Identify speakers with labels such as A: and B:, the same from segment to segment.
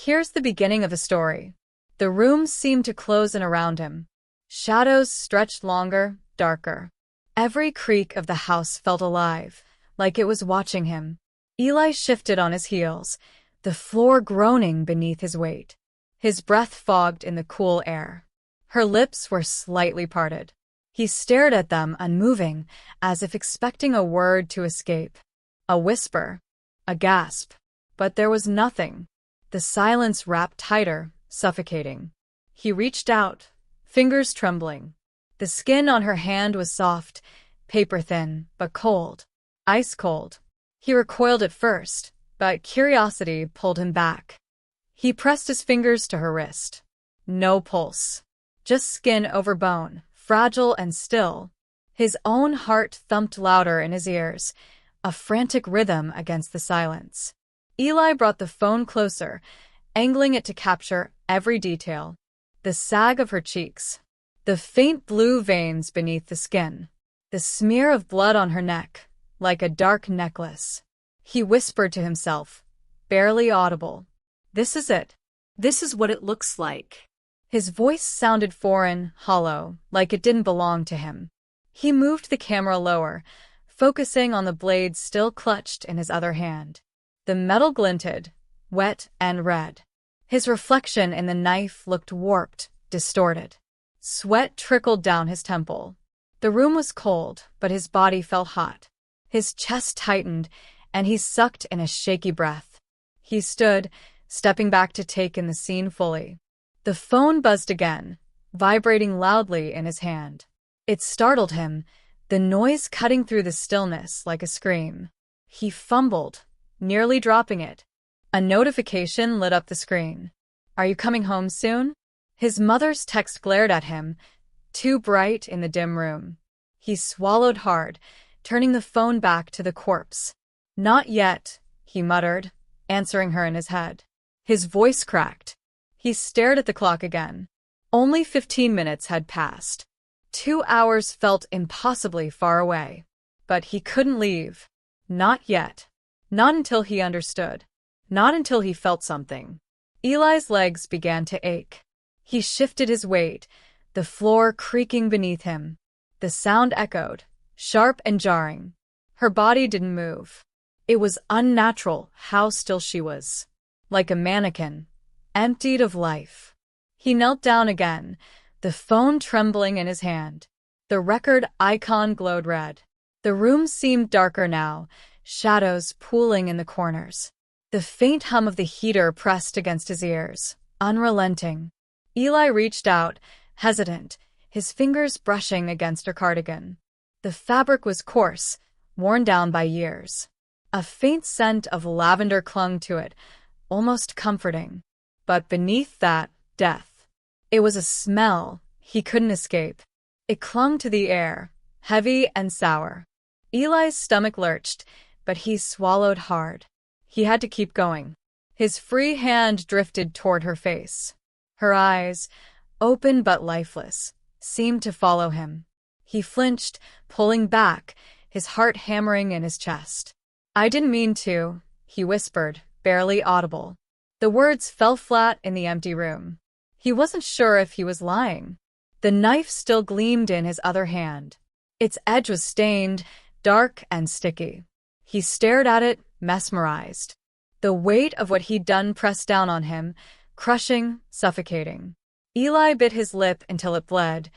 A: Here's the beginning of a story. The room seemed to close in around him. Shadows stretched longer, darker. Every creak of the house felt alive, like it was watching him. Eli shifted on his heels, the floor groaning beneath his weight. His breath fogged in the cool air. Her lips were slightly parted. He stared at them, unmoving, as if expecting a word to escape. A whisper. A gasp. But there was nothing. The silence wrapped tighter, suffocating. He reached out, fingers trembling. The skin on her hand was soft, paper-thin, but cold. Ice-cold. He recoiled at first, but curiosity pulled him back. He pressed his fingers to her wrist. No pulse. Just skin over bone, fragile and still. His own heart thumped louder in his ears, a frantic rhythm against the silence. Eli brought the phone closer, angling it to capture every detail. The sag of her cheeks. The faint blue veins beneath the skin. The smear of blood on her neck, like a dark necklace. He whispered to himself, barely audible. This is it. This is what it looks like. His voice sounded foreign, hollow, like it didn't belong to him. He moved the camera lower, focusing on the blade still clutched in his other hand. The metal glinted, wet and red. His reflection in the knife looked warped, distorted. Sweat trickled down his temple. The room was cold, but his body felt hot. His chest tightened, and he sucked in a shaky breath. He stood, stepping back to take in the scene fully. The phone buzzed again, vibrating loudly in his hand. It startled him, the noise cutting through the stillness like a scream. He fumbled, nearly dropping it. A notification lit up the screen. Are you coming home soon? His mother's text glared at him, too bright in the dim room. He swallowed hard, turning the phone back to the corpse. Not yet, he muttered, answering her in his head. His voice cracked. He stared at the clock again. Only 15 minutes had passed. 2 hours felt impossibly far away. But he couldn't leave. Not yet. Not until he understood. Not until he felt something. Eli's legs began to ache. He shifted his weight, the floor creaking beneath him. The sound echoed, sharp and jarring. Her body didn't move. It was unnatural how still she was. Like a mannequin, emptied of life. He knelt down again, the phone trembling in his hand. The record icon glowed red. The room seemed darker now, shadows pooling in the corners. The faint hum of the heater pressed against his ears, unrelenting. Eli reached out, hesitant, his fingers brushing against her cardigan. The fabric was coarse, worn down by years. A faint scent of lavender clung to it, almost comforting. But beneath that, death. It was a smell he couldn't escape. It clung to the air, heavy and sour. Eli's stomach lurched, but he swallowed hard. He had to keep going. His free hand drifted toward her face. Her eyes, open but lifeless, seemed to follow him. He flinched, pulling back, his heart hammering in his chest. I didn't mean to, he whispered, barely audible. The words fell flat in the empty room. He wasn't sure if he was lying. The knife still gleamed in his other hand. Its edge was stained, dark and sticky. He stared at it, mesmerized. The weight of what he'd done pressed down on him, crushing, suffocating. Eli bit his lip until it bled,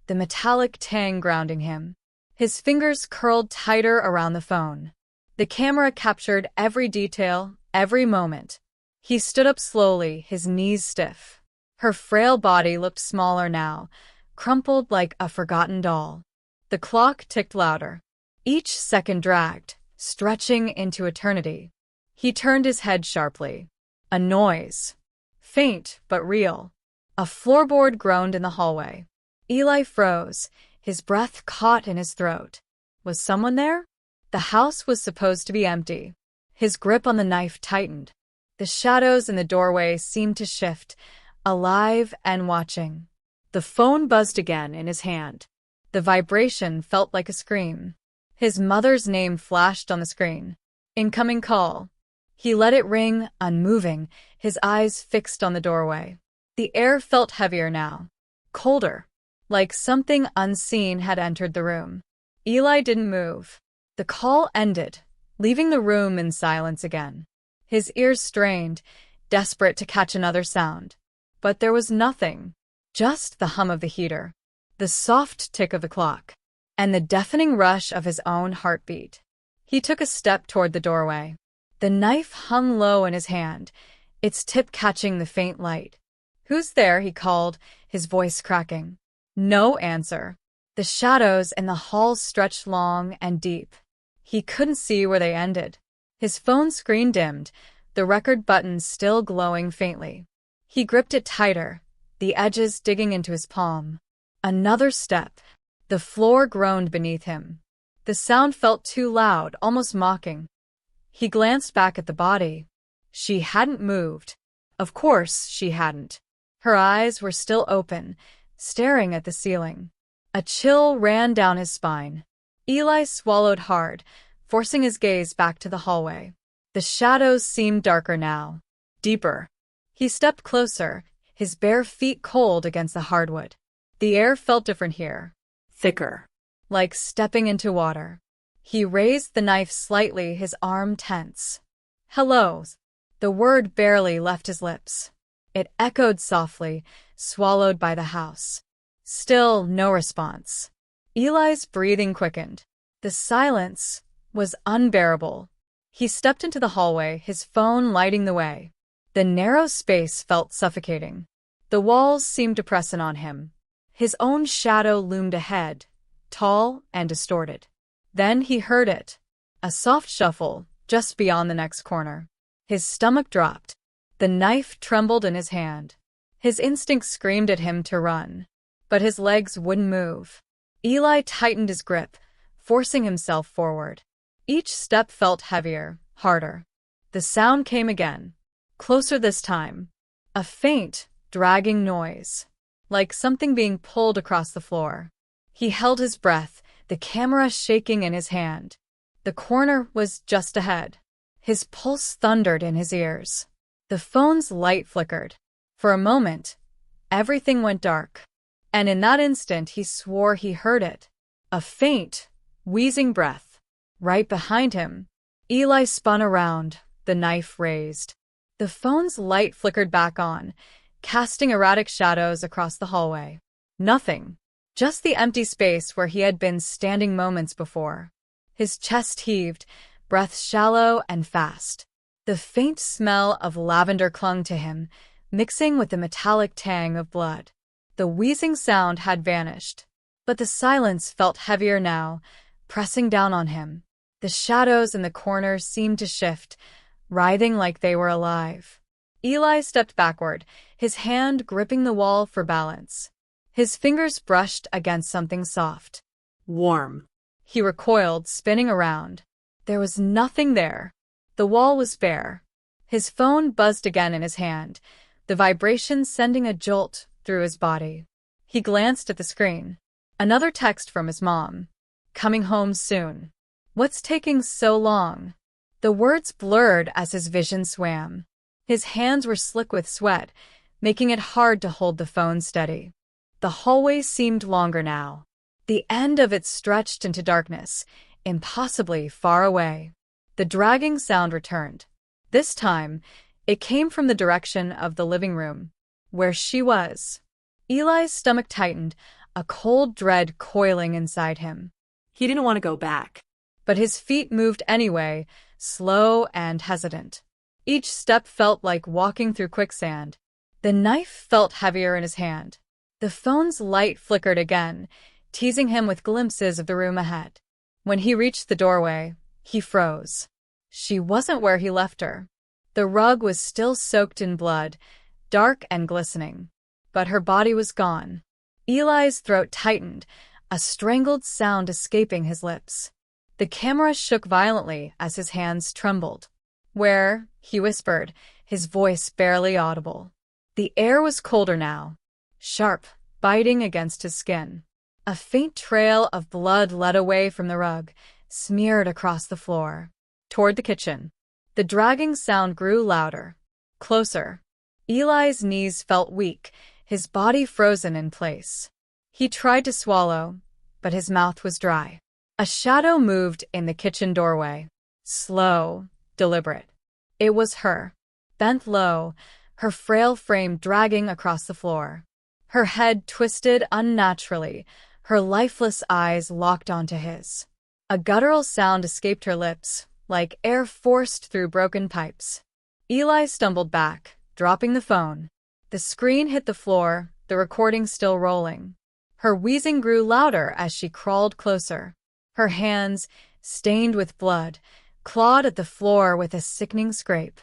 A: the metallic tang grounding him. His fingers curled tighter around the phone. The camera captured every detail, every moment. He stood up slowly, his knees stiff. Her frail body looked smaller now, crumpled like a forgotten doll. The clock ticked louder. Each second dragged, stretching into eternity. He turned his head sharply. A noise. Faint, but real. A floorboard groaned in the hallway. Eli froze, his breath caught in his throat. Was someone there? The house was supposed to be empty. His grip on the knife tightened. The shadows in the doorway seemed to shift, alive and watching. The phone buzzed again in his hand. The vibration felt like a scream. His mother's name flashed on the screen. Incoming call. He let it ring, unmoving, his eyes fixed on the doorway. The air felt heavier now, colder, like something unseen had entered the room. Eli didn't move. The call ended, leaving the room in silence again. His ears strained, desperate to catch another sound. But there was nothing, just the hum of the heater, the soft tick of the clock, and the deafening rush of his own heartbeat. He took a step toward the doorway. The knife hung low in his hand, its tip catching the faint light. "Who's there?" he called, his voice cracking. No answer. The shadows in the hall stretched long and deep. He couldn't see where they ended. His phone screen dimmed, the record button still glowing faintly. He gripped it tighter, the edges digging into his palm. Another step. The floor groaned beneath him. The sound felt too loud, almost mocking. He glanced back at the body. She hadn't moved. Of course she hadn't. Her eyes were still open, staring at the ceiling. A chill ran down his spine. Eli swallowed hard, forcing his gaze back to the hallway. The shadows seemed darker now, deeper. He stepped closer, his bare feet cold against the hardwood. The air felt different here, thicker, like stepping into water. He raised the knife slightly, his arm tense. "Hello." The word barely left his lips. It echoed softly, swallowed by the house. Still no response. Eli's breathing quickened. The silence was unbearable. He stepped into the hallway, his phone lighting the way. The narrow space felt suffocating. The walls seemed to press in on him. His own shadow loomed ahead, tall and distorted. Then he heard it. A soft shuffle, just beyond the next corner. His stomach dropped. The knife trembled in his hand. His instinct screamed at him to run. But his legs wouldn't move. Eli tightened his grip, forcing himself forward. Each step felt heavier, harder. The sound came again. Closer this time. A faint, dragging noise, like something being pulled across the floor. He held his breath, the camera shaking in his hand. The corner was just ahead. His pulse thundered in his ears. The phone's light flickered. For a moment, everything went dark. And in that instant he swore he heard it. A faint, wheezing breath. Right behind him. Eli spun around, the knife raised. The phone's light flickered back on, casting erratic shadows across the hallway. Nothing. Just the empty space where he had been standing moments before. His chest heaved, breath shallow and fast. The faint smell of lavender clung to him, mixing with the metallic tang of blood. The wheezing sound had vanished. But the silence felt heavier now, pressing down on him. The shadows in the corners seemed to shift, writhing like they were alive. Eli stepped backward, his hand gripping the wall for balance. His fingers brushed against something soft. Warm. He recoiled, spinning around. There was nothing there. The wall was bare. His phone buzzed again in his hand, the vibration sending a jolt through his body. He glanced at the screen. Another text from his mom. "Coming home soon." "What's taking so long?" The words blurred as his vision swam. His hands were slick with sweat, making it hard to hold the phone steady. The hallway seemed longer now. The end of it stretched into darkness, impossibly far away. The dragging sound returned. This time, it came from the direction of the living room, where she was. Eli's stomach tightened, a cold dread coiling inside him. He didn't want to go back. But his feet moved anyway, slow and hesitant. Each step felt like walking through quicksand. The knife felt heavier in his hand. The phone's light flickered again, teasing him with glimpses of the room ahead. When he reached the doorway, he froze. She wasn't where he left her. The rug was still soaked in blood, dark and glistening. But her body was gone. Eli's throat tightened, a strangled sound escaping his lips. The camera shook violently as his hands trembled. "Where?" he whispered, his voice barely audible. The air was colder now, sharp, biting against his skin. A faint trail of blood led away from the rug, smeared across the floor, toward the kitchen. The dragging sound grew louder, closer. Eli's knees felt weak, his body frozen in place. He tried to swallow, but his mouth was dry. A shadow moved in the kitchen doorway. Slow, deliberate. It was her, bent low, her frail frame dragging across the floor. Her head twisted unnaturally, her lifeless eyes locked onto his. A guttural sound escaped her lips, like air forced through broken pipes. Eli stumbled back, dropping the phone. The screen hit the floor, the recording still rolling. Her wheezing grew louder as she crawled closer. Her hands, stained with blood, clawed at the floor with a sickening scrape.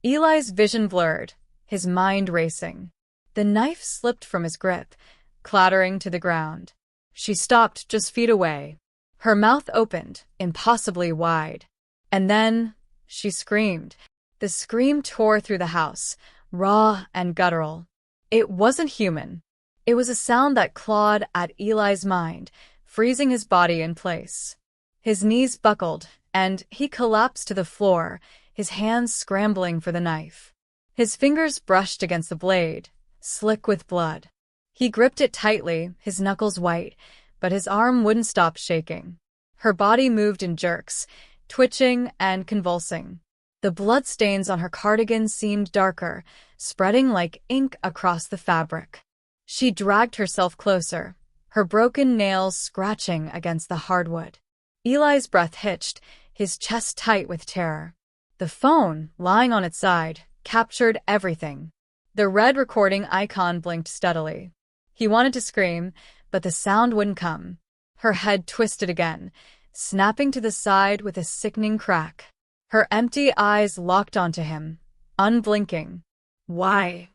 A: Eli's vision blurred, his mind racing. The knife slipped from his grip, clattering to the ground. She stopped just feet away. Her mouth opened, impossibly wide. And then, she screamed. The scream tore through the house, raw and guttural. It wasn't human. It was a sound that clawed at Eli's mind, freezing his body in place. His knees buckled, and he collapsed to the floor, his hands scrambling for the knife. His fingers brushed against the blade, slick with blood. He gripped it tightly, his knuckles white, but his arm wouldn't stop shaking. Her body moved in jerks, twitching and convulsing. The bloodstains on her cardigan seemed darker, spreading like ink across the fabric. She dragged herself closer, her broken nails scratching against the hardwood. Eli's breath hitched, his chest tight with terror. The phone, lying on its side, captured everything. The red recording icon blinked steadily. He wanted to scream, but the sound wouldn't come. Her head twisted again, snapping to the side with a sickening crack. Her empty eyes locked onto him, unblinking. Why?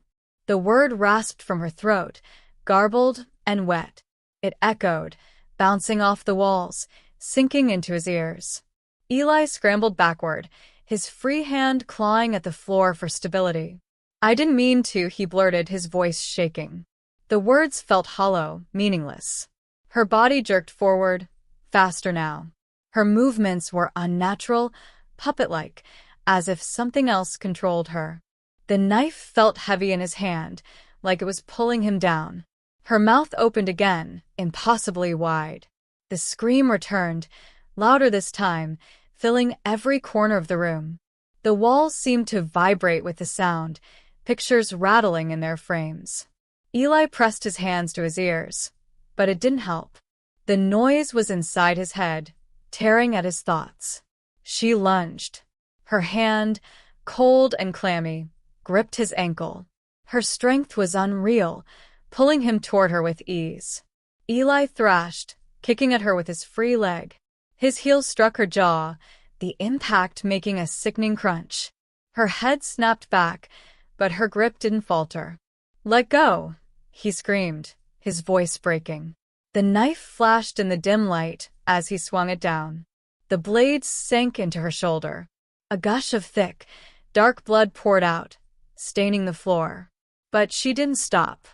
A: The word rasped from her throat, garbled and wet. It echoed, bouncing off the walls, sinking into his ears. Eli scrambled backward, his free hand clawing at the floor for stability. I didn't mean to, he blurted, his voice shaking. The words felt hollow, meaningless. Her body jerked forward, faster now. Her movements were unnatural, puppet-like, as if something else controlled her. The knife felt heavy in his hand, like it was pulling him down. Her mouth opened again, impossibly wide. The scream returned, louder this time, filling every corner of the room. The walls seemed to vibrate with the sound, pictures rattling in their frames. Eli pressed his hands to his ears, but it didn't help. The noise was inside his head, tearing at his thoughts. She lunged. Her hand, cold and clammy, gripped his ankle. Her strength was unreal, pulling him toward her with ease. Eli thrashed, kicking at her with his free leg. His heel struck her jaw, the impact making a sickening crunch. Her head snapped back, but her grip didn't falter. "Let go!" he screamed, his voice breaking. The knife flashed in the dim light as he swung it down. The blade sank into her shoulder. A gush of thick, dark blood poured out, staining the floor. But she didn't stop.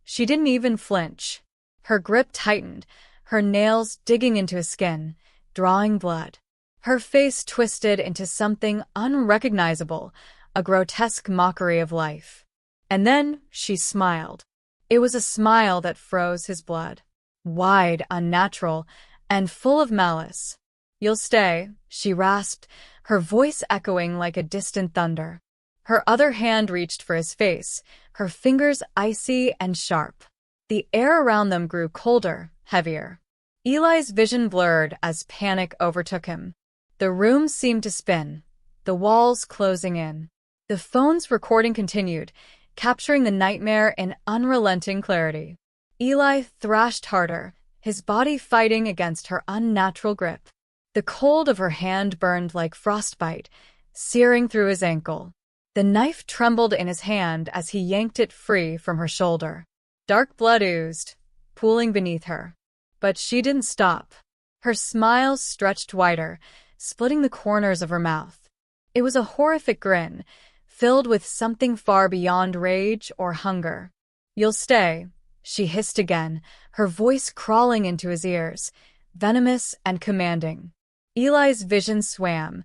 A: She didn't even flinch. Her grip tightened, her nails digging into his skin, drawing blood. Her face twisted into something unrecognizable, a grotesque mockery of life. And then she smiled. It was a smile that froze his blood. Wide, unnatural, and full of malice. "You'll stay," she rasped, her voice echoing like a distant thunder. Her other hand reached for his face, her fingers icy and sharp. The air around them grew colder, heavier. Eli's vision blurred as panic overtook him. The room seemed to spin, the walls closing in. The phone's recording continued, capturing the nightmare in unrelenting clarity. Eli thrashed harder, his body fighting against her unnatural grip. The cold of her hand burned like frostbite, searing through his ankle. The knife trembled in his hand as he yanked it free from her shoulder. Dark blood oozed, pooling beneath her. But she didn't stop. Her smile stretched wider, splitting the corners of her mouth. It was a horrific grin, filled with something far beyond rage or hunger. "You'll stay," she hissed again, her voice crawling into his ears, venomous and commanding. Eli's vision swam,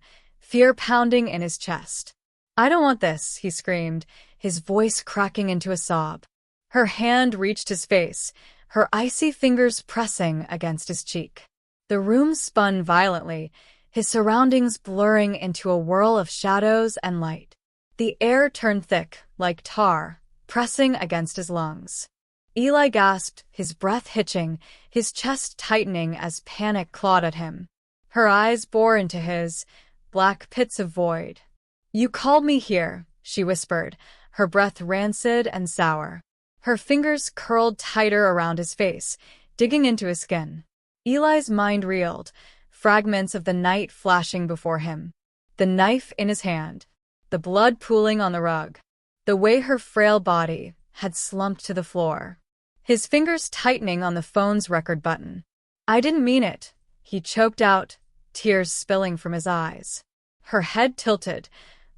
A: fear pounding in his chest. "I don't want this," he screamed, his voice cracking into a sob. Her hand reached his face, her icy fingers pressing against his cheek. The room spun violently, his surroundings blurring into a whirl of shadows and light. The air turned thick, like tar, pressing against his lungs. Eli gasped, his breath hitching, his chest tightening as panic clawed at him. Her eyes bore into his, black pits of void. "You called me here," she whispered, her breath rancid and sour. Her fingers curled tighter around his face, digging into his skin. Eli's mind reeled, fragments of the night flashing before him. The knife in his hand, the blood pooling on the rug, the way her frail body had slumped to the floor. His fingers tightening on the phone's record button. "I didn't mean it," he choked out, tears spilling from his eyes. Her head tilted,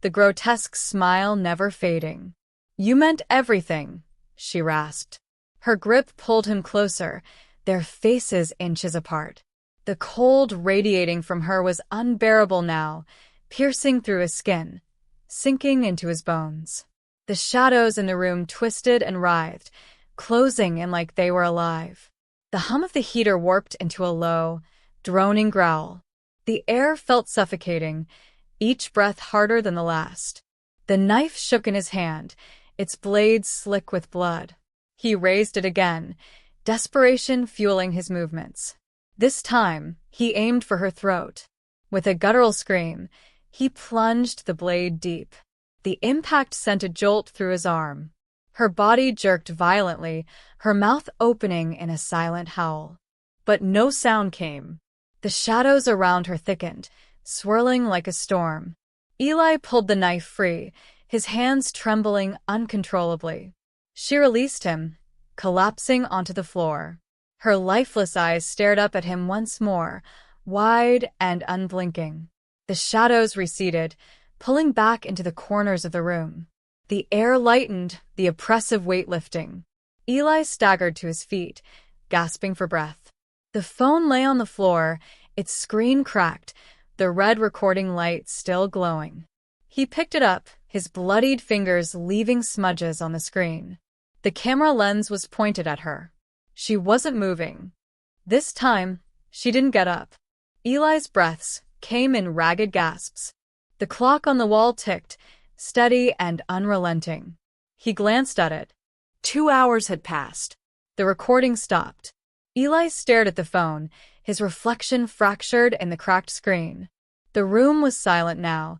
A: the grotesque smile never fading. "You meant everything," she rasped. Her grip pulled him closer, their faces inches apart. The cold radiating from her was unbearable now, piercing through his skin, sinking into his bones. The shadows in the room twisted and writhed, closing in like they were alive. The hum of the heater warped into a low, droning growl. The air felt suffocating, each breath harder than the last. The knife shook in his hand, its blade slick with blood. He raised it again, desperation fueling his movements. This time, he aimed for her throat. With a guttural scream, he plunged the blade deep. The impact sent a jolt through his arm. Her body jerked violently, her mouth opening in a silent howl. But no sound came. The shadows around her thickened, swirling like a storm. Eli pulled the knife free, his hands trembling uncontrollably. She released him, collapsing onto the floor. Her lifeless eyes stared up at him once more, wide and unblinking. The shadows receded, pulling back into the corners of the room. The air lightened, the oppressive weight lifting. Eli staggered to his feet, gasping for breath. The phone lay on the floor, its screen cracked, the red recording light still glowing. He picked it up, his bloodied fingers leaving smudges on the screen. The camera lens was pointed at her. She wasn't moving. This time, she didn't get up. Eli's breaths came in ragged gasps. The clock on the wall ticked, steady and unrelenting. He glanced at it. 2 hours had passed. The recording stopped. Eli stared at the phone, his reflection fractured in the cracked screen. The room was silent now,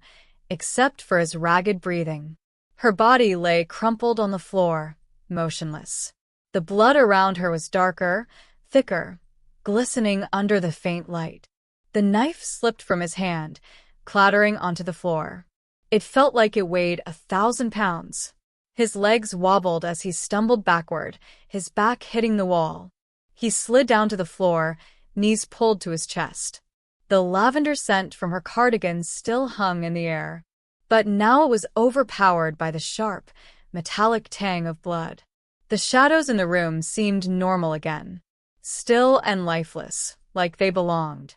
A: except for his ragged breathing. Her body lay crumpled on the floor, motionless. The blood around her was darker, thicker, glistening under the faint light. The knife slipped from his hand, clattering onto the floor. It felt like it weighed 1,000 pounds. His legs wobbled as he stumbled backward, his back hitting the wall. He slid down to the floor, knees pulled to his chest. The lavender scent from her cardigan still hung in the air. But now it was overpowered by the sharp, metallic tang of blood. The shadows in the room seemed normal again. Still and lifeless, like they belonged.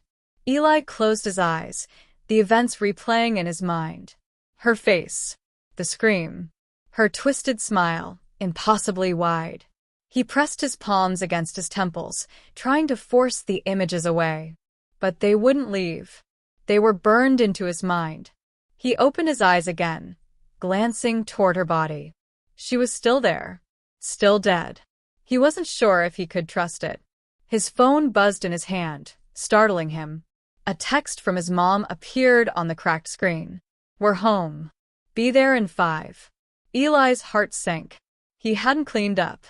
A: Eli closed his eyes, the events replaying in his mind. Her face, the scream, her twisted smile, impossibly wide. He pressed his palms against his temples, trying to force the images away. But they wouldn't leave. They were burned into his mind. He opened his eyes again, glancing toward her body. She was still there, still dead. He wasn't sure if he could trust it. His phone buzzed in his hand, startling him. A text from his mom appeared on the cracked screen. "We're home. Be there in 5. Eli's heart sank. He hadn't cleaned up,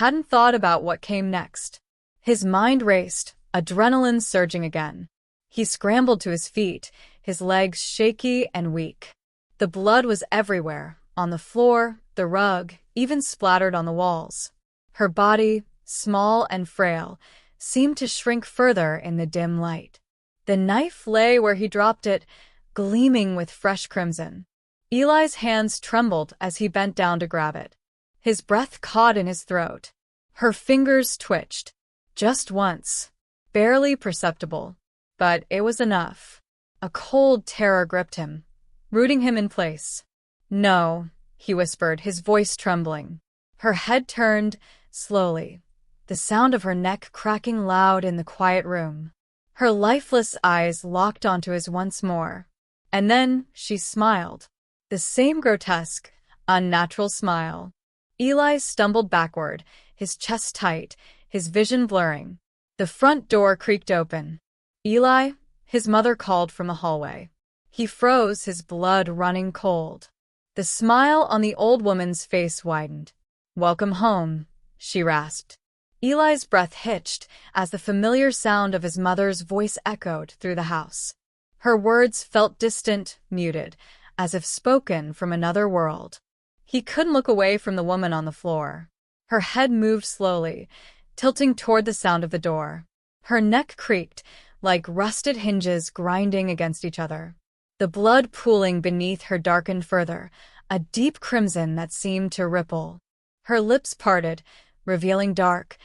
A: hadn't thought about what came next. His mind raced, adrenaline surging again. He scrambled to his feet, his legs shaky and weak. The blood was everywhere, on the floor, the rug, even splattered on the walls. Her body, small and frail, seemed to shrink further in the dim light. The knife lay where he dropped it, gleaming with fresh crimson. Eli's hands trembled as he bent down to grab it. His breath caught in his throat. Her fingers twitched. Just once. Barely perceptible. But it was enough. A cold terror gripped him, rooting him in place. "No," he whispered, his voice trembling. Her head turned, slowly, the sound of her neck cracking loud in the quiet room. Her lifeless eyes locked onto his once more. And then she smiled. The same grotesque, unnatural smile. Eli stumbled backward, his chest tight, his vision blurring. The front door creaked open. "Eli," his mother called from the hallway. He froze, his blood running cold. The smile on the old woman's face widened. "Welcome home," she rasped. Eli's breath hitched as the familiar sound of his mother's voice echoed through the house. Her words felt distant, muted, as if spoken from another world. He couldn't look away from the woman on the floor. Her head moved slowly, tilting toward the sound of the door. Her neck creaked, like rusted hinges grinding against each other. The blood pooling beneath her darkened further, a deep crimson that seemed to ripple. Her lips parted, revealing dark,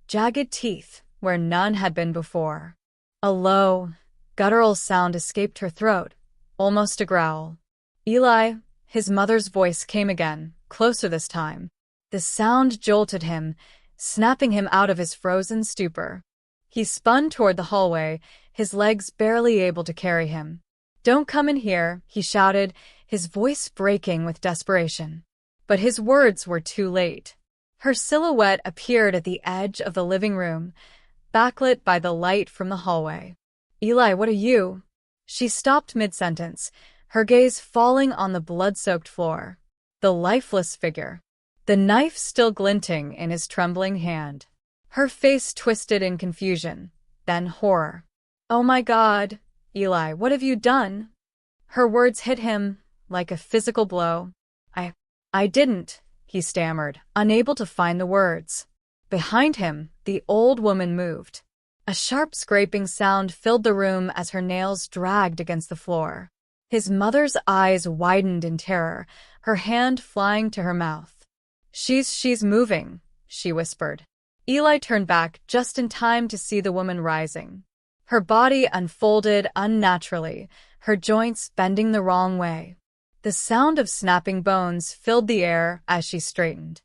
A: jagged teeth where none had been before. A low, guttural sound escaped her throat, almost a growl. "Eli," his mother's voice came again, closer this time. The sound jolted him, snapping him out of his frozen stupor. He spun toward the hallway, his legs barely able to carry him. "Don't come in here," he shouted, his voice breaking with desperation. But his words were too late. Her silhouette appeared at the edge of the living room, backlit by the light from the hallway. "Eli, what are you?" She stopped mid-sentence, her gaze falling on the blood-soaked floor. The lifeless figure, the knife still glinting in his trembling hand. Her face twisted in confusion, then horror. "Oh my God, Eli, what have you done?" Her words hit him like a physical blow. I didn't," he stammered, unable to find the words. Behind him, the old woman moved. A sharp scraping sound filled the room as her nails dragged against the floor. His mother's eyes widened in terror, her hand flying to her mouth. She's moving," she whispered. Eli turned back just in time to see the woman rising. Her body unfolded unnaturally, her joints bending the wrong way. The sound of snapping bones filled the air as she straightened.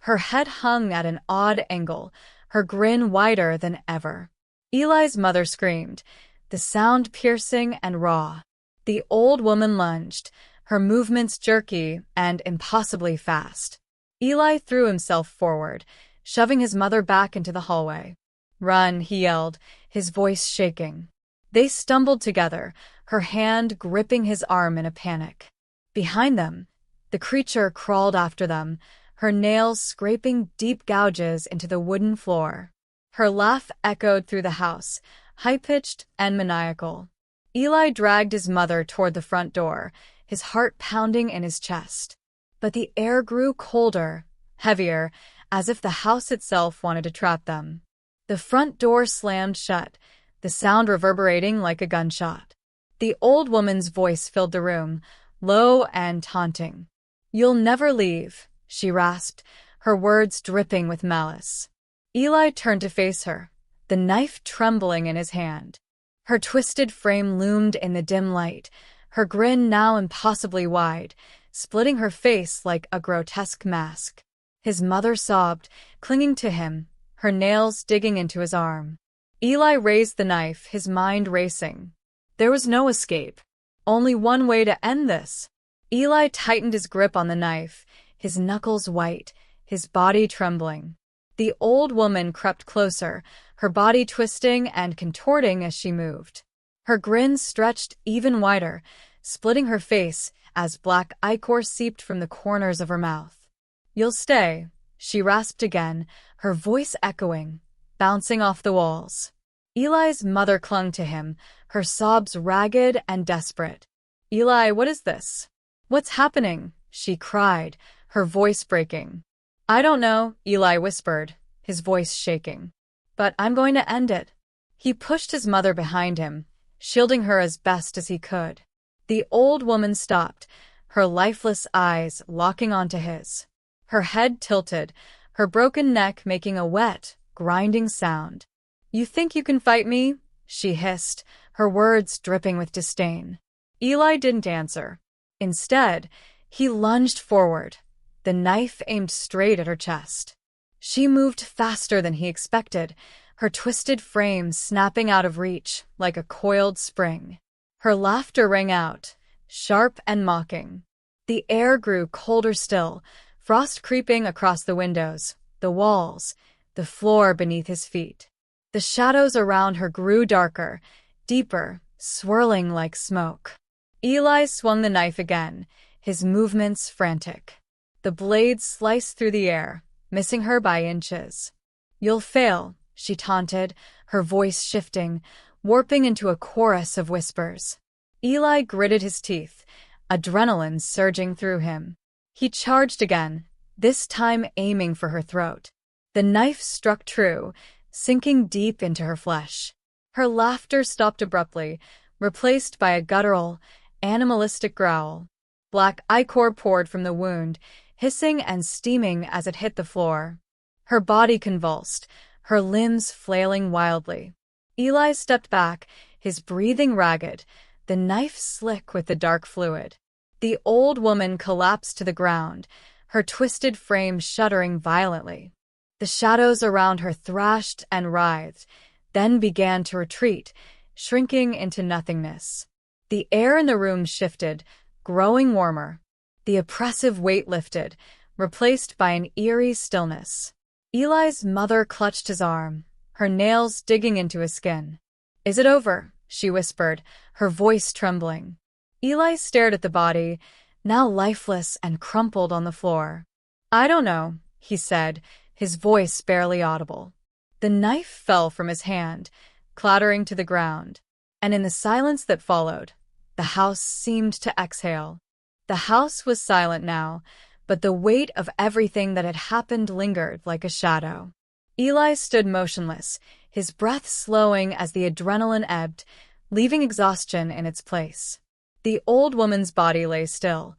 A: Her head hung at an odd angle, her grin wider than ever. Eli's mother screamed, the sound piercing and raw. The old woman lunged, her movements jerky and impossibly fast. Eli threw himself forward, shoving his mother back into the hallway. "Run," he yelled, his voice shaking. They stumbled together, her hand gripping his arm in a panic. Behind them, the creature crawled after them, her nails scraping deep gouges into the wooden floor. Her laugh echoed through the house, high-pitched and maniacal. Eli dragged his mother toward the front door, his heart pounding in his chest. But the air grew colder, heavier, as if the house itself wanted to trap them. The front door slammed shut, the sound reverberating like a gunshot. The old woman's voice filled the room, low and taunting. "You'll never leave," she rasped, her words dripping with malice. Eli turned to face her, the knife trembling in his hand. Her twisted frame loomed in the dim light, her grin now impossibly wide, splitting her face like a grotesque mask. His mother sobbed, clinging to him, her nails digging into his arm. Eli raised the knife, his mind racing. There was no escape. Only one way to end this. Eli tightened his grip on the knife, his knuckles white, his body trembling. The old woman crept closer, her body twisting and contorting as she moved. Her grin stretched even wider, splitting her face as black ichor seeped from the corners of her mouth. "You'll stay," she rasped again, her voice echoing, bouncing off the walls. Eli's mother clung to him, her sobs ragged and desperate. "Eli, what is this? What's happening?" she cried, her voice breaking. "I don't know," Eli whispered, his voice shaking. "But I'm going to end it." He pushed his mother behind him, shielding her as best as he could. The old woman stopped, her lifeless eyes locking onto his. Her head tilted, her broken neck making a wet, grinding sound. "You think you can fight me?" she hissed, her words dripping with disdain. Eli didn't answer. Instead, he lunged forward, the knife aimed straight at her chest. She moved faster than he expected, her twisted frame snapping out of reach like a coiled spring. Her laughter rang out, sharp and mocking. The air grew colder still, frost creeping across the windows, the walls, the floor beneath his feet. The shadows around her grew darker, deeper, swirling like smoke. Eli swung the knife again, his movements frantic. The blade sliced through the air, missing her by inches. "You'll fail," she taunted, her voice shifting, warping into a chorus of whispers. Eli gritted his teeth, adrenaline surging through him. He charged again, this time aiming for her throat. The knife struck true, sinking deep into her flesh. Her laughter stopped abruptly, replaced by a guttural, animalistic growl. Black ichor poured from the wound, hissing and steaming as it hit the floor. Her body convulsed, her limbs flailing wildly. Eli stepped back, his breathing ragged, the knife slick with the dark fluid. The old woman collapsed to the ground, her twisted frame shuddering violently. The shadows around her thrashed and writhed, then began to retreat, shrinking into nothingness. The air in the room shifted, growing warmer. The oppressive weight lifted, replaced by an eerie stillness. Eli's mother clutched his arm, her nails digging into his skin. "Is it over?" she whispered, her voice trembling. Eli stared at the body, now lifeless and crumpled on the floor. "I don't know," he said, his voice barely audible. The knife fell from his hand, clattering to the ground, and in the silence that followed, the house seemed to exhale. The house was silent now, but the weight of everything that had happened lingered like a shadow. Eli stood motionless, his breath slowing as the adrenaline ebbed, leaving exhaustion in its place. The old woman's body lay still,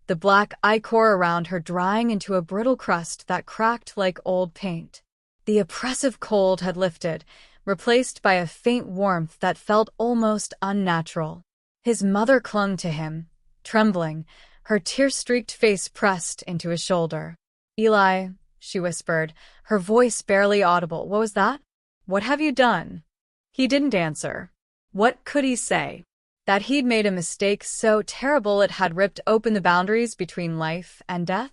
A: the black ichor around her drying into a brittle crust that cracked like old paint. The oppressive cold had lifted, replaced by a faint warmth that felt almost unnatural. His mother clung to him, trembling, her tear-streaked face pressed into his shoulder. "Eli," she whispered, her voice barely audible. "What was that? What have you done?" He didn't answer. What could he say? That he'd made a mistake so terrible it had ripped open the boundaries between life and death?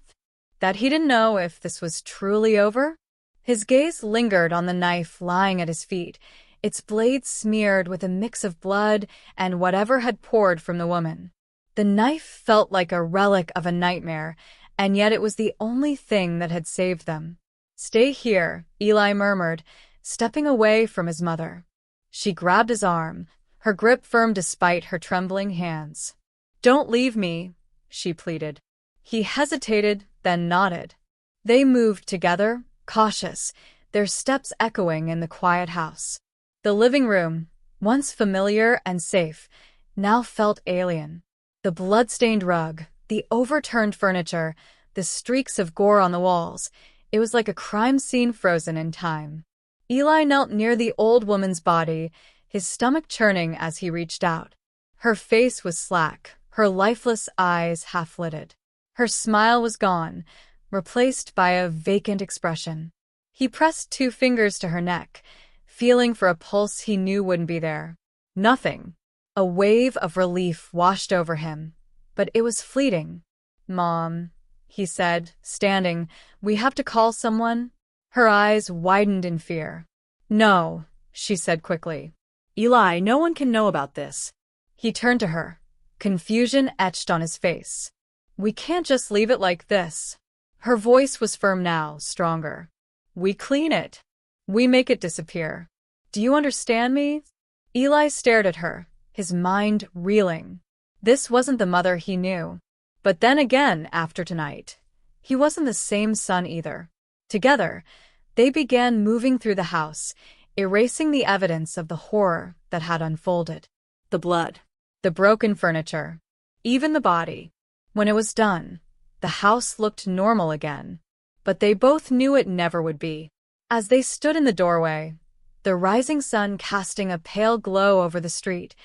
A: That he didn't know if this was truly over? His gaze lingered on the knife lying at his feet, its blade smeared with a mix of blood and whatever had poured from the woman. The knife felt like a relic of a nightmare, and yet it was the only thing that had saved them. "Stay here," Eli murmured, stepping away from his mother. She grabbed his arm, her grip firm despite her trembling hands. "Don't leave me," she pleaded. He hesitated, then nodded. They moved together, cautious, their steps echoing in the quiet house. The living room, once familiar and safe, now felt alien. The blood-stained rug, the overturned furniture, the streaks of gore on the walls, it was like a crime scene frozen in time. Eli knelt near the old woman's body, his stomach churning as he reached out. Her face was slack, her lifeless eyes half-lidded. Her smile was gone, replaced by a vacant expression. He pressed 2 fingers to her neck, feeling for a pulse he knew wouldn't be there. Nothing. A wave of relief washed over him, but it was fleeting. "Mom," he said, standing, "we have to call someone?" Her eyes widened in fear. "No," she said quickly. "Eli, no one can know about this." He turned to her, confusion etched on his face. "We can't just leave it like this." Her voice was firm now, stronger. "We clean it. We make it disappear. Do you understand me?" Eli stared at her, his mind reeling. This wasn't the mother he knew. But then again, after tonight, he wasn't the same son either. Together, they began moving through the house, erasing the evidence of the horror that had unfolded. The blood, the broken furniture, even the body. When it was done, the house looked normal again. But they both knew it never would be. As they stood in the doorway, The rising sun casting a pale glow over the street.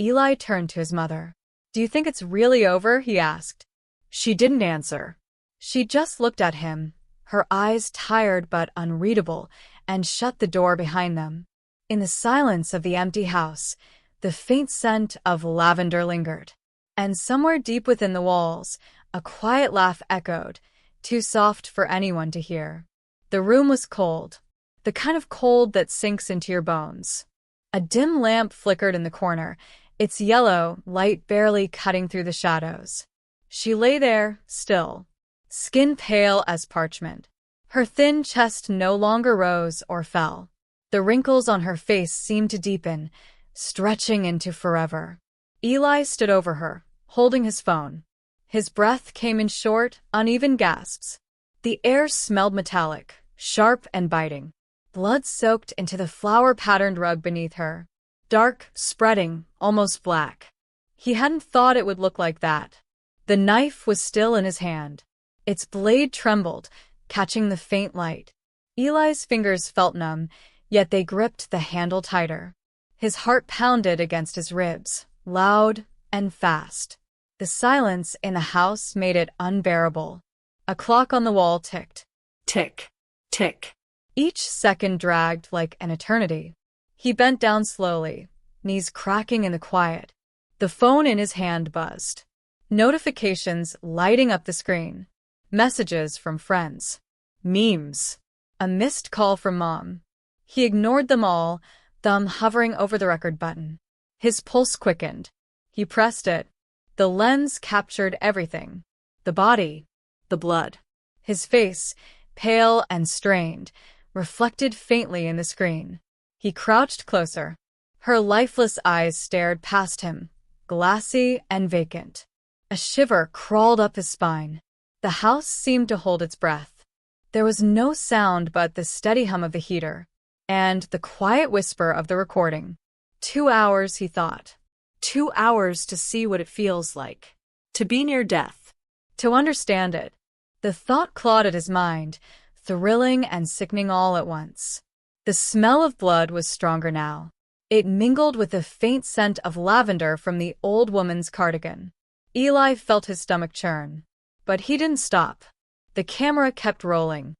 A: Eli turned to his mother. "Do you think it's really over?" he asked. She didn't answer. She just looked at him, her eyes tired but unreadable, and shut the door behind them. In the silence of the empty house, the faint scent of lavender lingered. And somewhere deep within the walls, a quiet laugh echoed, too soft for anyone to hear. The room was cold, the kind of cold that sinks into your bones. A dim lamp flickered in the corner, its yellow light barely cutting through the shadows. She lay there, still, skin pale as parchment. Her thin chest no longer rose or fell. The wrinkles on her face seemed to deepen, stretching into forever. Eli stood over her, holding his phone. His breath came in short, uneven gasps. The air smelled metallic, sharp and biting. Blood soaked into the flower-patterned rug beneath her. Dark, spreading, almost black. He hadn't thought it would look like that. The knife was still in his hand. Its blade trembled, catching the faint light. Eli's fingers felt numb, yet they gripped the handle tighter. His heart pounded against his ribs, loud and fast. The silence in the house made it unbearable. A clock on the wall ticked. Tick, tick. Each second dragged like an eternity. He bent down slowly, knees cracking in the quiet. The phone in his hand buzzed. Notifications lighting up the screen. Messages from friends. Memes. A missed call from Mom. He ignored them all, thumb hovering over the record button. His pulse quickened. He pressed it. The lens captured everything. The body. The blood. His face, pale and strained, reflected faintly in the screen. He crouched closer. Her lifeless eyes stared past him, glassy and vacant. A shiver crawled up his spine. The house seemed to hold its breath. There was no sound but the steady hum of the heater, and the quiet whisper of the recording. 2 hours, he thought. 2 hours to see what it feels like. To be near death. To understand it. The thought clawed at his mind, thrilling and sickening all at once. The smell of blood was stronger now. It mingled with the faint scent of lavender from the old woman's cardigan. Eli felt his stomach churn. But he didn't stop. The camera kept rolling,